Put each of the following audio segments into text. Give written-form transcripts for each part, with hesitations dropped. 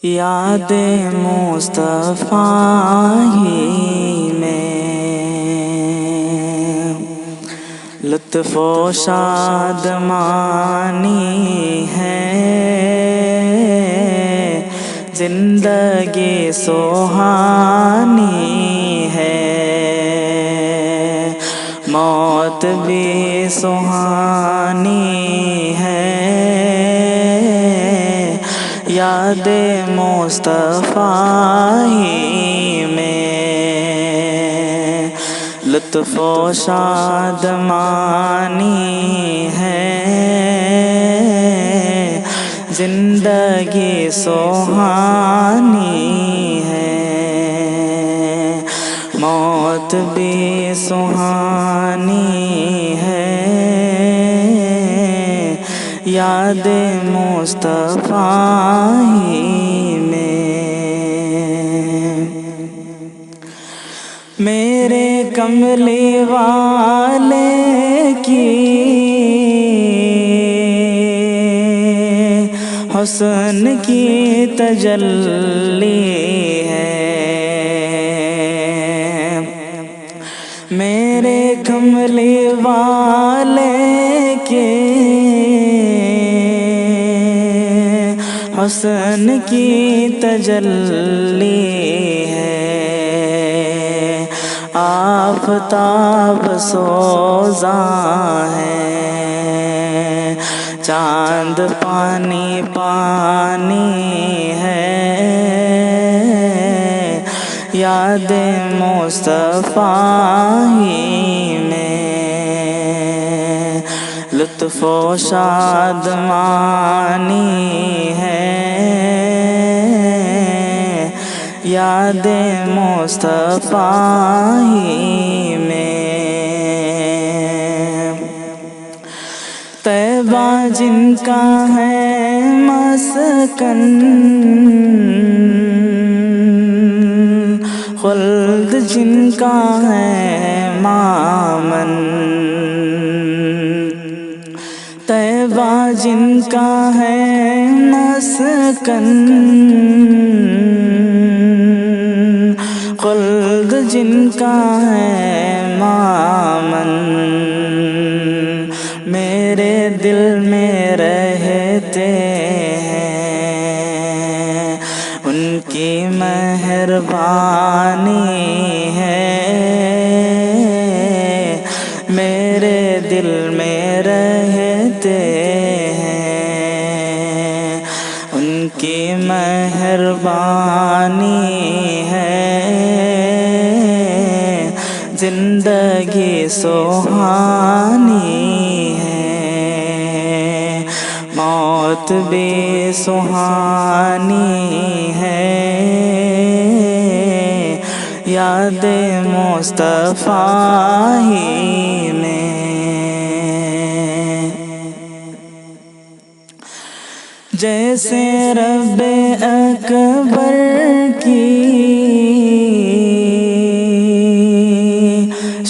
یاد مصطفیٰ ہی میں لطف و شادمانی ہے، زندگی سہانی ہے، موت بھی سہانی ہے۔ یاد مصطفیٰ ہی میں لطف و شادمانی ہے، زندگی سہانی ہے، موت بھی سہانی ہے۔ یاد مصطفیٰ ہی میں میرے کملی والے کی حسن کی تجلی ہے، میرے کملی والے کے حسن کی تجلی ہے۔ آفتاب سوزاں ہے، چاند پانی پانی ہے، یاد مصطفیٰ ہی میں لطف و شادمانی ہے، یاد مصطفیٰ ہی میں طیبہ جن کا ہے مسکن، خلد جن کا ہے مامن، طیبہ جن کا ہے مسکن، خلد جن کا ہے مامن، میرے دل میں رہتے ہیں، ان کی مہربانی ہے، میرے دل میں رہتے ہیں، ان کی مہربانی ہے، زندگی سہانی ہے، موت بھی سہانی ہے، یاد مصطفیٰ ہی میں جیسے رب اکبر کی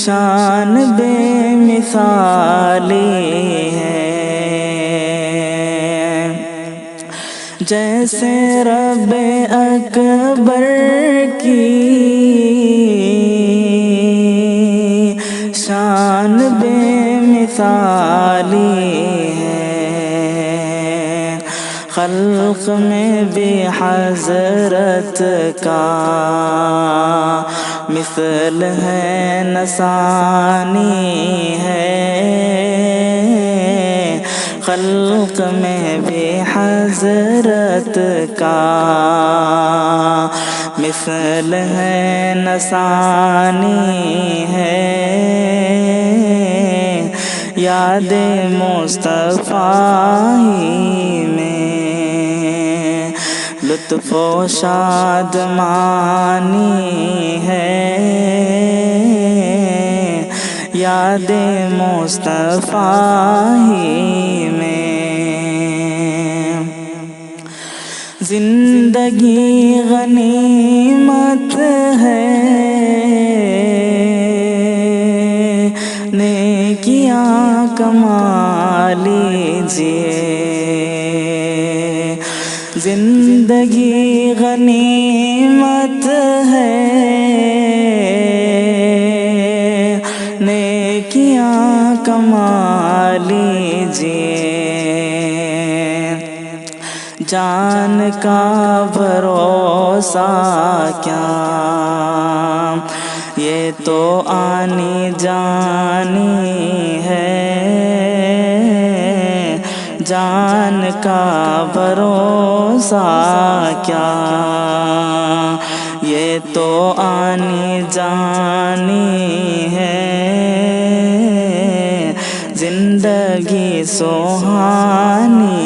شان بے مثالی ہے، جیسے رب اکبر کی شان بے مثالی ہے، خلق میں بھی حضرت کا مثل ہے نسانی ہے، خلق میں بھی حضرت کا مثل ہے نسانی ہے، یاد مصطفیٰ ہی میں لطف و شادمانی ہے، یاد مصطفیٰ ہی میں زندگی غنیمت ہے، نیکیاں کما لیجئے، زندگی غنیمت ہے، نیکیاں کما لیجئے، جان کا بھروسہ کیا، یہ تو آنی جانی ہے، جان کا بھروسہ کیا، یہ تو آنی جانی ہے، زندگی سہانی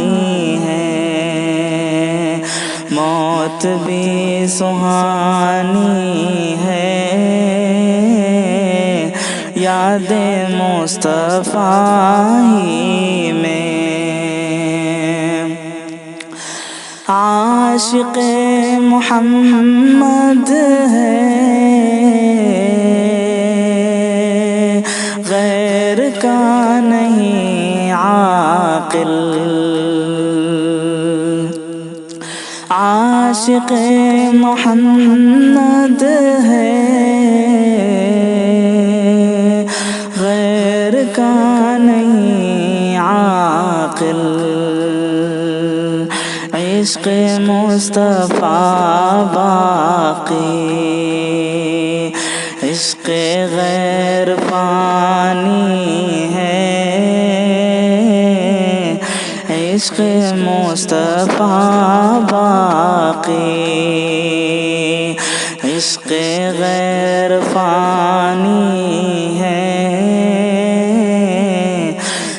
ہے، موت بھی سہانی ہے، یاد مصطفیٰ ہی میں، عاشق محمد ہے، غیر کا نہیں عاقل، عاشق محمد ہے، غیر کا نہیں عاقل، عشق مصطفیٰ باقی، عشق غیر فانی ہے، عشق مصطفیٰ باقی، عشق غیر فانی ہے،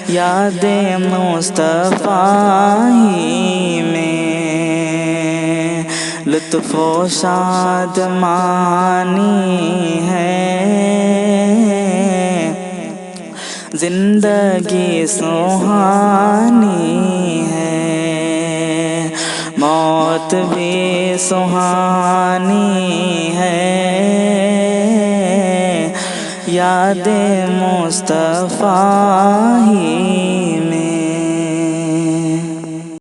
یاد مصطفیٰ ہی میں، لطف و شادمانی ہے، زندگی سہانی ہے، موت بھی سہانی ہے، یاد مصطفیٰ ہی میں۔